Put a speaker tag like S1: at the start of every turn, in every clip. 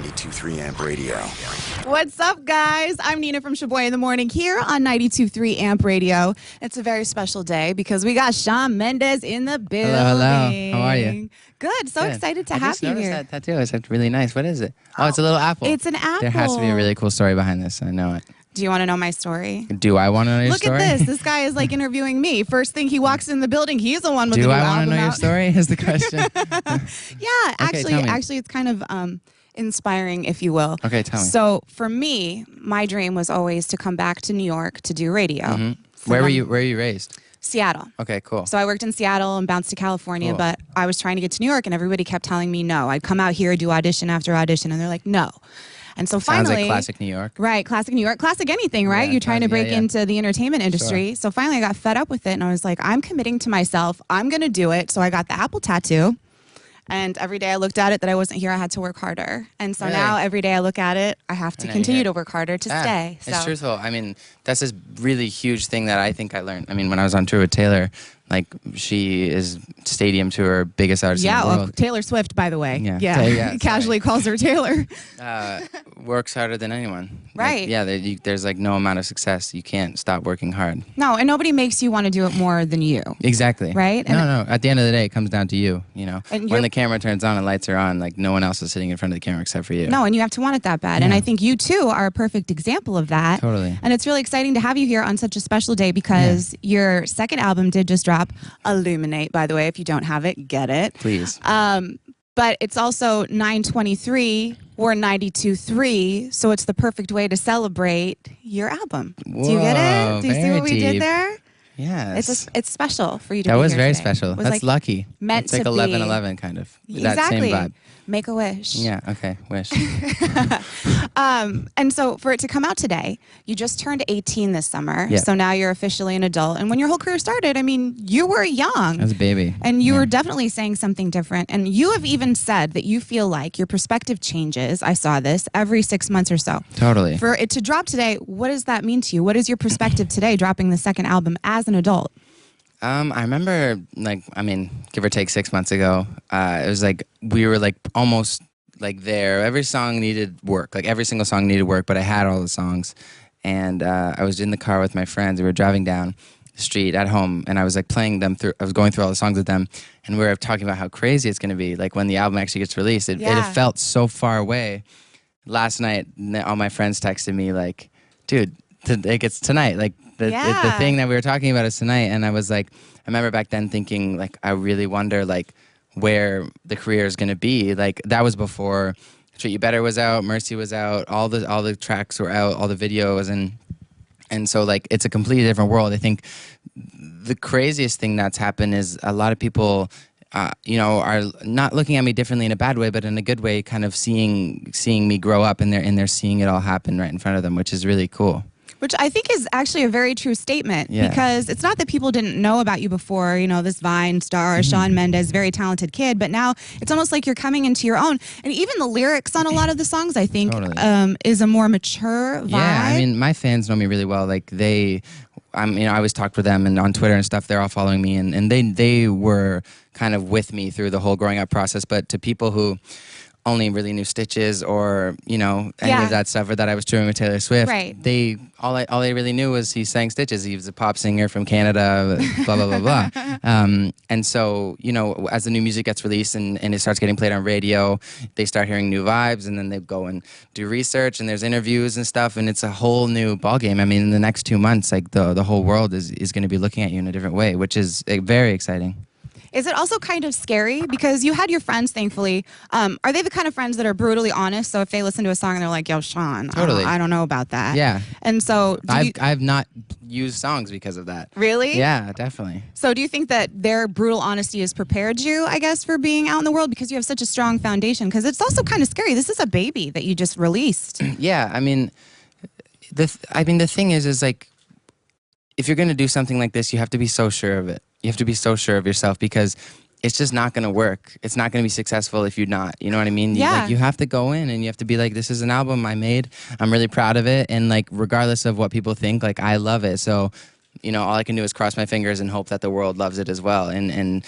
S1: 92.3 AMP Radio.
S2: What's up, guys? I'm Nina from Shoboy in the Morning here on 92.3 AMP Radio. It's a very special day because we got Shawn Mendes in the building.
S3: Hello. How are you?
S2: Good. So
S3: Good.
S2: excited to
S3: I
S2: have
S3: just
S2: you
S3: noticed
S2: here.
S3: that tattoo. It's really nice. What is it? Oh, it's a little apple.
S2: It's an apple.
S3: There has to be a really cool story behind this. I know it.
S2: Do you want to know my story?
S3: Do I want to know your story?
S2: Look at this. This guy is like interviewing me. First thing he walks in the building, he's the one with the
S3: Do
S2: new
S3: I want to know
S2: album
S3: your
S2: out.
S3: story is the question.
S2: Yeah,
S3: tell me.
S2: actually, it's kind of inspiring, if you will.
S3: Okay, tell me.
S2: So for me, my dream was always to come back to New York to do radio.
S3: Mm-hmm. Where were you raised?
S2: Seattle.
S3: Okay, cool.
S2: So I worked in Seattle and bounced to California,
S3: Cool.
S2: but I was trying to get to New York, and everybody kept telling me no. I'd come out here, do audition after audition, and they're like, no. And so
S3: Sounds
S2: finally,
S3: like classic New York.
S2: right? Classic New York, classic anything, right?
S3: Yeah,
S2: You're trying to break
S3: yeah.
S2: into the entertainment industry.
S3: Sure.
S2: So finally, I got fed up with it, and I was like, I'm committing to myself. I'm gonna do it. So I got the apple tattoo. And every day I looked at it that I wasn't here, I had to work harder. And so
S3: Really?
S2: now every day I look at it, I have to
S3: And then
S2: continue
S3: you
S2: to work harder to stay. So.
S3: It's truthful. I mean, that's this really huge thing that I think I learned. I mean, when I was on tour with Taylor, like, she is stadium tour, biggest artist in the
S2: Yeah,
S3: world.
S2: Taylor Swift, by the way.
S3: Yeah.
S2: Yeah. Casually calls her Taylor.
S3: Works harder than anyone.
S2: Right.
S3: Like, yeah, there's like no amount of success. You can't stop working hard.
S2: No, and nobody makes you want to do it more than you.
S3: Exactly.
S2: Right?
S3: No. At the end of the day, it comes down to you. You know,
S2: And
S3: when the camera turns on and lights are on, like, no one else is sitting in front of the camera except for you.
S2: No, and you have to want it that bad. And
S3: Yeah.
S2: I think you too are a perfect example of that.
S3: Totally.
S2: And it's really exciting to have you here on such a special day because your second album did just drop. Illuminate, by the way. If you don't have it, get it.
S3: Please.
S2: But it's also 9/23 or 92.3, so it's the perfect way to celebrate your album. Do you get
S3: Whoa,
S2: it? Do you see
S3: very
S2: what we did
S3: deep.
S2: there?
S3: Yes.
S2: It's special for you to
S3: That
S2: be
S3: was
S2: here
S3: very
S2: today.
S3: special.
S2: It was
S3: That's
S2: like
S3: lucky.
S2: meant
S3: it's like
S2: to be.
S3: 11/11 kind of. That
S2: Exactly.
S3: same vibe.
S2: Make a wish.
S3: Yeah. Okay. Wish.
S2: And so for it to come out today, you just turned 18 this summer.
S3: Yeah.
S2: So now you're officially an adult. And when your whole career started, I mean, you were young.
S3: I was a baby.
S2: And you
S3: Yeah.
S2: were definitely saying something different. And you have even said that you feel like your perspective changes. I saw this every 6 months or so.
S3: Totally.
S2: For it to drop today, what does that mean to you? What is your perspective today dropping the second album as an adult?
S3: I remember, like, I mean, give or take 6 months ago, it was like we were like almost like there. Every song needed work. Like, every single song needed work, but I had all the songs. And I was in the car with my friends. We were driving down the street at home, and I was like playing them through. I was going through all the songs with them, and we were talking about how crazy it's going to be. Like, when the album actually gets released, it felt so far away. Last night, all my friends texted me like, "Dude, like, it's tonight." Like, the thing that we were talking about is tonight. And I was like, I remember back then thinking, like, I really wonder, like, where the career is going to be. Like, that was before Treat You Better was out, Mercy was out, all the tracks were out, all the videos, and so, like, it's a completely different world. I think the craziest thing that's happened is a lot of people you know, are not looking at me differently in a bad way, but in a good way, kind of seeing me grow up, and they're seeing it all happen right in front of them, which is really cool.
S2: Which I think is actually a very true statement
S3: Yeah.
S2: because it's not that people didn't know about you before, you know, this Vine star, Shawn Mendes, very talented kid, but now it's almost like you're coming into your own. And even the lyrics on a lot of the songs, I think,
S3: Totally.
S2: Is a more mature vibe.
S3: Yeah, I mean, my fans know me really well. Like, you know, I always talked with them, and on Twitter and stuff, they're all following me, and they were kind of with me through the whole growing up process. But to people who only really knew Stitches or, you know, any of that stuff, or that I was touring with Taylor Swift,
S2: Right.
S3: all they really knew was he sang Stitches. He was a pop singer from Canada, blah, blah, blah, blah. And so, you know, as the new music gets released and it starts getting played on radio, they start hearing new vibes, and then they go and do research, and there's interviews and stuff, and it's a whole new ballgame. I mean, in the next 2 months, like, the whole world is going to be looking at you in a different way, which is very exciting.
S2: Is it also kind of scary? Because you had your friends, thankfully. Are they the kind of friends that are brutally honest? So if they listen to a song and they're like, yo, Shawn,
S3: Totally.
S2: I don't know about that.
S3: Yeah.
S2: And so
S3: I've not used songs because of that.
S2: Really?
S3: Yeah, definitely.
S2: So do you think that their brutal honesty has prepared you, I guess, for being out in the world because you have such a strong foundation? Because it's also kind of scary. This is a baby that you just released.
S3: Yeah, I mean, the thing is like, if you're going to do something like this, you have to be so sure of it. You have to be so sure of yourself, because it's just not going to work. It's not going to be successful if you're not. You know what I mean?
S2: Yeah.
S3: You have to go in, and you have to be like, this is an album I made. I'm really proud of it. And, like, regardless of what people think, like, I love it. So, you know, all I can do is cross my fingers and hope that the world loves it as well. And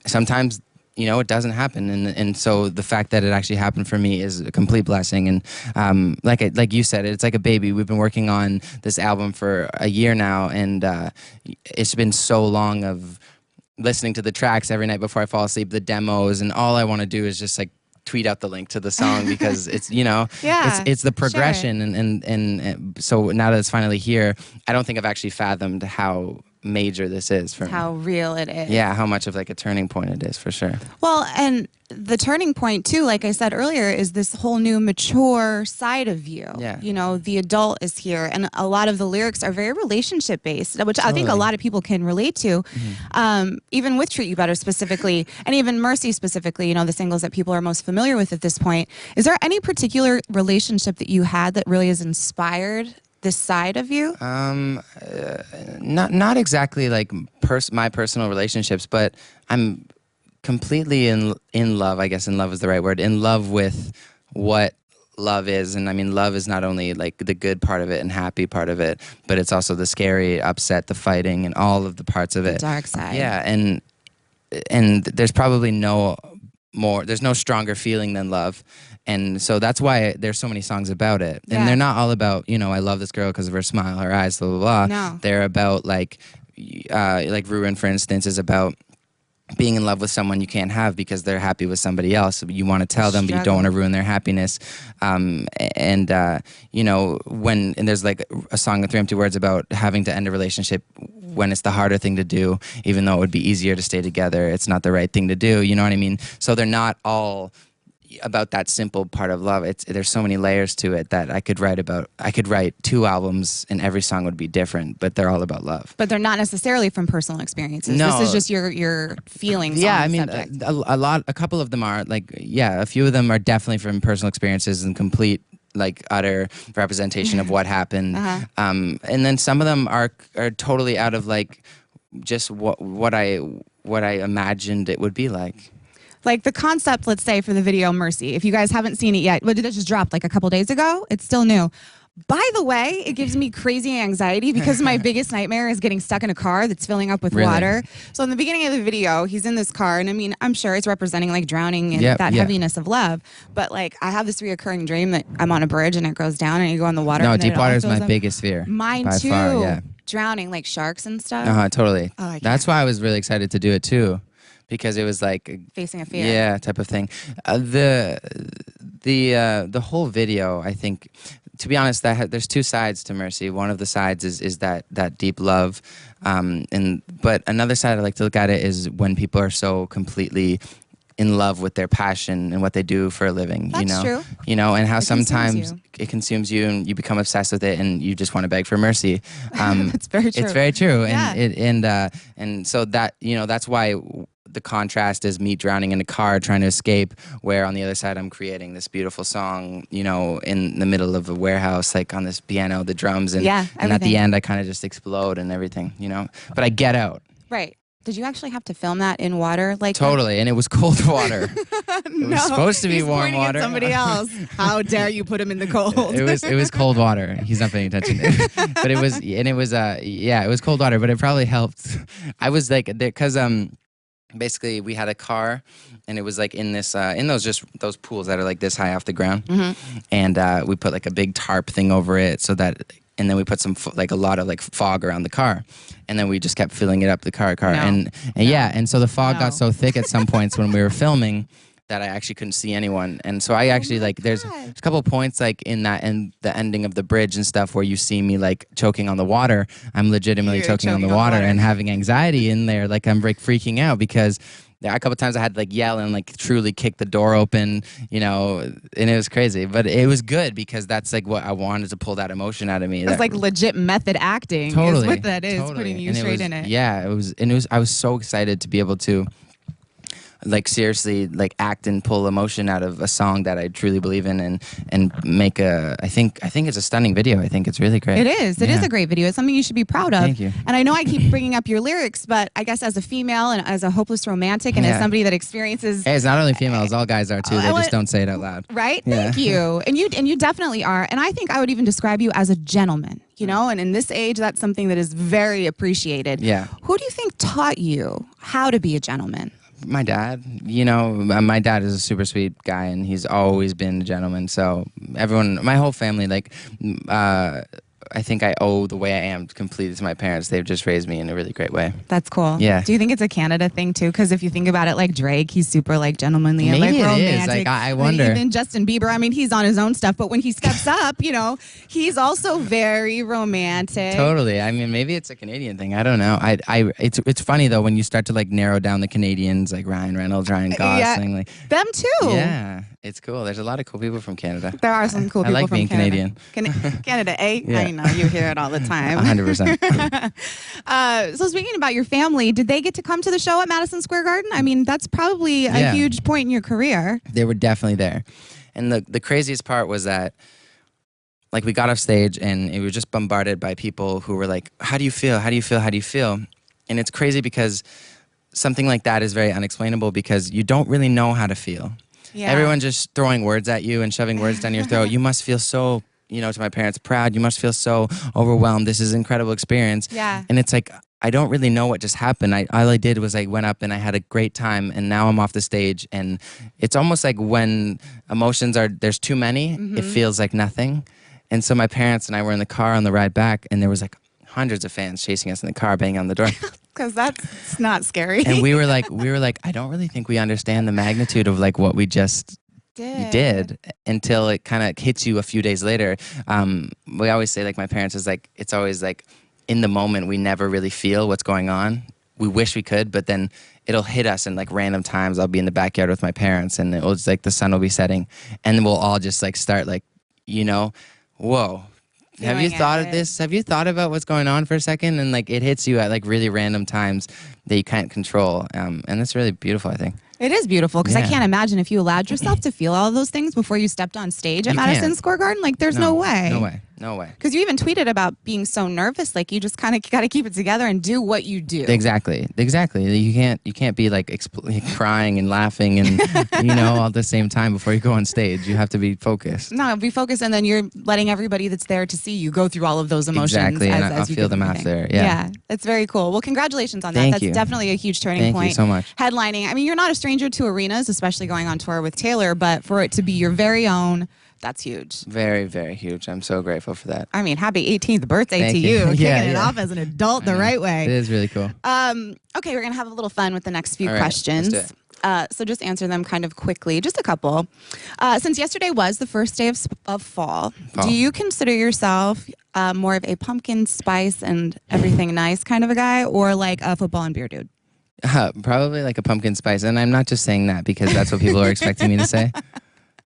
S3: sometimes, you know, it doesn't happen. And so the fact that it actually happened for me is a complete blessing. And like you said, it's like a baby. We've been working on this album for a year now, and it's been so long of listening to the tracks every night before I fall asleep, the demos, and all I want to do is just like tweet out the link to the song because it's, you know, it's the progression. Sure. And so now that it's finally here, I don't think I've actually fathomed how major this is for me.
S2: How real it is.
S3: Yeah, how much of like a turning point it is, for sure.
S2: Well, and the turning point too, like I said earlier, is this whole new mature side of you.
S3: Yeah.
S2: You know, the adult is here, and a lot of the lyrics are very relationship based, which I think a lot of people can relate to. Even with Treat You Better specifically, and even Mercy specifically, you know, the singles that people are most familiar with at this point. Is there any particular relationship that you had that really has inspired this side of you?
S3: Not exactly like my personal relationships, but I'm completely in love. I guess in love is the right word. In love with what love is. And I mean, love is not only like the good part of it and happy part of it, but it's also the scary, upset, the fighting, and all of the parts of it.
S2: The dark side.
S3: Yeah, and there's probably there's no stronger feeling than love. And so that's why there's so many songs about it. And they're not all about, you know, I love this girl because of her smile, her eyes, blah, blah, blah.
S2: No.
S3: They're about like Ruin, for instance, is about being in love with someone you can't have because they're happy with somebody else. You want to tell them, but you don't want to ruin their happiness. You know, and there's like a song with 3 Empty Words about having to end a relationship when it's the harder thing to do, even though it would be easier to stay together. It's not the right thing to do. You know what I mean? So they're not all about that simple part of love. There's so many layers to it that I could write about. I could write 2 albums and every song would be different, but they're all about love.
S2: But they're not necessarily from personal experiences.
S3: No.
S2: This is just your feelings.
S3: Yeah,
S2: on
S3: I mean, a couple of them are like, a few of them are definitely from personal experiences and complete like utter representation of what happened. And then some of them are totally out of like just what I imagined it would be like.
S2: Like the concept, let's say, for the video Mercy. If you guys haven't seen it yet, but it just dropped like a couple days ago. It's still new. By the way, it gives me crazy anxiety because my biggest nightmare is getting stuck in a car that's filling up with water. So in the beginning of the video, he's in this car, and I mean, I'm sure it's representing like drowning and that heaviness of love. But like, I have this reoccurring dream that I'm on a bridge and it goes down and you go in the water.
S3: No,
S2: and
S3: deep water is my biggest fear.
S2: Mine
S3: by
S2: too.
S3: Far, yeah.
S2: Drowning, like sharks and stuff.
S3: Totally.
S2: Oh,
S3: that's why I was really excited to do it too. Because it was like
S2: facing a fear,
S3: type of thing. The whole video, I think, to be honest, there's 2 sides to Mercy. One of the sides is that deep love, but another side I like to look at it is when people are so completely in love with their passion and what they do for a living.
S2: That's
S3: you know,
S2: true.
S3: You know, and how
S2: it
S3: sometimes it consumes you and you become obsessed with it and you just want to beg for mercy.
S2: That's very true.
S3: It's very true,
S2: Yeah.
S3: and so that, you know, that's why. The contrast is me drowning in a car trying to escape, where on the other side I'm creating this beautiful song, you know, in the middle of a warehouse, like on this piano, the drums, and at the end I kind of just explode and everything, you know. But I get out.
S2: Right. Did you actually have to film that in water? Like
S3: totally, and it was cold water. It was supposed to be warm water.
S2: At somebody else. How dare you put him in the cold?
S3: It was cold water. He's not paying attention. But it was cold water. But it probably helped. I was like, because basically we had a car and it was like in this in those pools that are like this high off the ground, and we put like a big tarp thing over it so that, and then we put some like a lot of like fog around the car, and then we just kept filling it up the car and so the fog got so thick at some points when we were filming that I actually couldn't see anyone. And so I actually there's a couple of points like in that and the ending of the bridge and stuff where you see me like choking on the water. I'm legitimately choking on the water and having anxiety in there. Like I'm like freaking out because a couple of times I had to like yell and like truly kick the door open, you know, and it was crazy. But it was good because that's like what I wanted to pull that emotion out of me.
S2: It's like legit method acting.
S3: Totally.
S2: Is what that is, putting you straight in it.
S3: Yeah, it was, I was so excited to be able to like seriously like act and pull emotion out of a song that I truly believe in and make I think it's a stunning video. I think it's really great.
S2: It is. It is a great video. It's something you should be proud of.
S3: Thank you.
S2: And I know I keep bringing up your lyrics, but I guess as a female and as a hopeless romantic and as somebody that experiences
S3: Hey, it's not only females, all guys are too. They just don't say it out loud.
S2: Right? Thank you. And you definitely are. And I think I would even describe you as a gentleman, you know, and in this age that's something that is very appreciated.
S3: Yeah.
S2: Who do you think taught you how to be a gentleman?
S3: My dad, you know, my dad is a super sweet guy, and he's always been a gentleman. So everyone, my whole family, like, I think I owe the way I am completely to my parents. They've just raised me in a really great way.
S2: That's cool.
S3: Yeah.
S2: Do you think it's a Canada thing too? Because if you think about it, like Drake, he's super like gentlemanly and
S3: Maybe
S2: like
S3: it
S2: romantic.
S3: is. Like, I wonder.
S2: Even Justin Bieber, I mean, he's on his own stuff, but when he steps up, you know, he's also very romantic.
S3: Totally. I mean, maybe it's a Canadian thing. I don't know. It's funny though when you start to like narrow down the Canadians, like Ryan Reynolds, Ryan Gosling, like
S2: them too.
S3: Yeah, it's cool. There's a lot of cool people from Canada.
S2: There are some cool people
S3: I like
S2: from
S3: being
S2: Canada.
S3: Canadian.
S2: Canada, eh?
S3: Yeah.
S2: I know you hear it all the time.
S3: 100%.
S2: So speaking about your family, did they get to come to the show at Madison Square Garden? I mean, that's probably a huge point in your career.
S3: They were definitely there. And the craziest part was that, like, we got off stage and we were just bombarded by people who were like, how do you feel? How do you feel? How do you feel? And it's crazy because something like that is very unexplainable because you don't really know how to feel. Yeah. Everyone's just throwing words at you and shoving words down your throat. You must feel so, you know, to my parents, proud. You must feel so overwhelmed. This is an incredible experience.
S2: Yeah.
S3: And it's like, I don't really know what just happened. All I did was I went up and I had a great time, and now I'm off the stage. And it's almost like when emotions there's too many, it feels like nothing. And so my parents and I were in the car on the ride back, and there was like hundreds of fans chasing us in the car, banging on the door.
S2: Because that's not scary.
S3: And we were like, I don't really think we understand the magnitude of like what we just did until it kind of hits you a few days later. We always say, like, my parents is like, it's always like in the moment we never really feel what's going on. We wish we could, but then it'll hit us in like random times. I'll be in the backyard with my parents, and it'll just like the sun will be setting, and then we'll all just like start like, you know, whoa. Have you thought of this? Have you thought about what's going on for a second? And like it hits you at like really random times that you can't control. And that's really beautiful, I think.
S2: It is beautiful because I can't imagine if you allowed yourself to feel all of those things before you stepped on stage at Madison Square Garden. Like, there's no way.
S3: No way. No way.
S2: Because you even tweeted about being so nervous. Like, you just kind of got to keep it together and do what you do.
S3: Exactly. You can't be like crying and laughing and you know all at the same time before you go on stage. You have to be focused.
S2: No, be focused, and then you're letting everybody that's there to see you go through all of those emotions.
S3: Exactly, and I'll feel them after. Yeah,
S2: it's very cool. Well, congratulations on that.
S3: Thank
S2: That's
S3: you.
S2: definitely a huge turning point.
S3: Thank you so much.
S2: Headlining. I mean, you're not a stranger to arenas, especially going on tour with Taylor, but for it to be your very own, that's huge.
S3: Very, very huge. I'm so grateful for that.
S2: I mean, happy 18th birthday
S3: Thank
S2: to
S3: you.
S2: you. Kicking it off as an adult the right way.
S3: It is really cool.
S2: Okay, we're going to have a little fun with the next few questions.
S3: Let's do it.
S2: So just answer them kind of quickly, just a couple. Since yesterday was the first day of fall, do you consider yourself more of a pumpkin spice and everything nice kind of a guy, or like a football and beer dude?
S3: Probably like a pumpkin spice. And I'm not just saying that because that's what people are expecting me to say.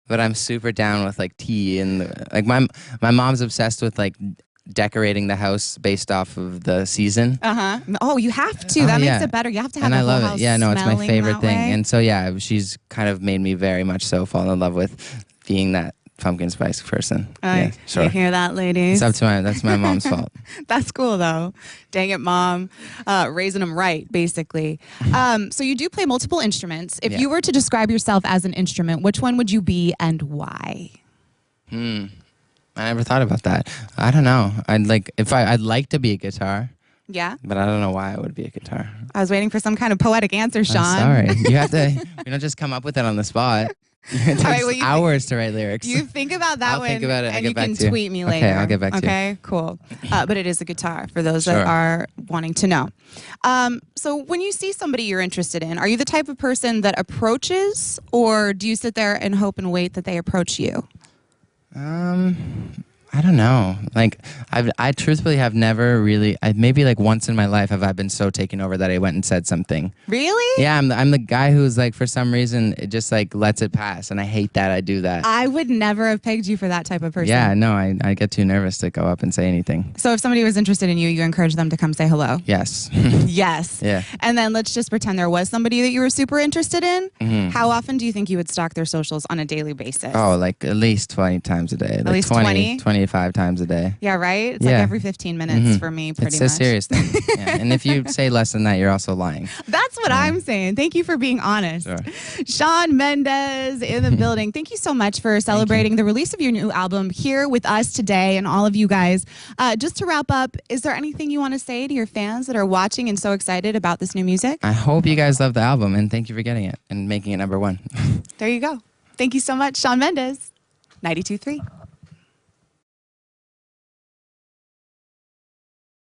S3: But I'm super down with like tea and like my mom's obsessed with like decorating the house based off of the season.
S2: Oh, you have to. That makes it better. You have to have
S3: and
S2: the
S3: I
S2: whole
S3: love
S2: house
S3: it. Yeah, no, it's my favorite thing.
S2: Way.
S3: And so yeah, she's kind of made me very much so fall in love with being that pumpkin spice person.
S2: Yeah, sure. You hear that, ladies?
S3: That's my mom's fault.
S2: That's cool though. Dang it, mom. Raising them right, basically. So you do play multiple instruments. If you were to describe yourself as an instrument, which one would you be and why?
S3: I never thought about that. I don't know. I'd like to be a guitar.
S2: Yeah.
S3: But I don't know why I would be a guitar.
S2: I was waiting for some kind of poetic answer, Shawn.
S3: I'm sorry. You have to, you don't just come up with it on the spot. It takes hours to write lyrics.
S2: You think about that
S3: I'll
S2: one,
S3: think about it.
S2: and you can tweet me later.
S3: Okay, I'll get back to you.
S2: Okay, cool. But it is a guitar for those that are wanting to know. So when you see somebody you're interested in, are you the type of person that approaches, or do you sit there and hope and wait that they approach you?
S3: I don't know. Like, I truthfully have never really. Maybe like once in my life have I been so taken over that I went and said something.
S2: Really?
S3: Yeah, I'm the guy who's like, for some reason, it just like lets it pass, and I hate that I do that.
S2: I would never have pegged you for that type of person.
S3: Yeah, no, I get too nervous to go up and say anything.
S2: So if somebody was interested in you, you encourage them to come say hello?
S3: Yes.
S2: Yes.
S3: Yeah.
S2: And then let's just pretend there was somebody that you were super interested in. How often do you think you would stalk their socials on a daily basis?
S3: Oh, like at least 20 times a day. At
S2: least 20?
S3: 20 maybe 5 times a day.
S2: Yeah, right? It's like every 15 minutes for me, pretty much.
S3: It's a serious thing. Yeah. And if you say less than that, you're also lying.
S2: That's what I'm saying. Thank you for being honest.
S3: Sure.
S2: Shawn Mendes in the building. Thank you so much for celebrating the release of your new album here with us today and all of you guys. Just to wrap up, is there anything you want to say to your fans that are watching and so excited about this new music?
S3: I hope you guys love the album, and thank you for getting it and making it #1.
S2: There you go. Thank you so much, Shawn Mendes, 92.3.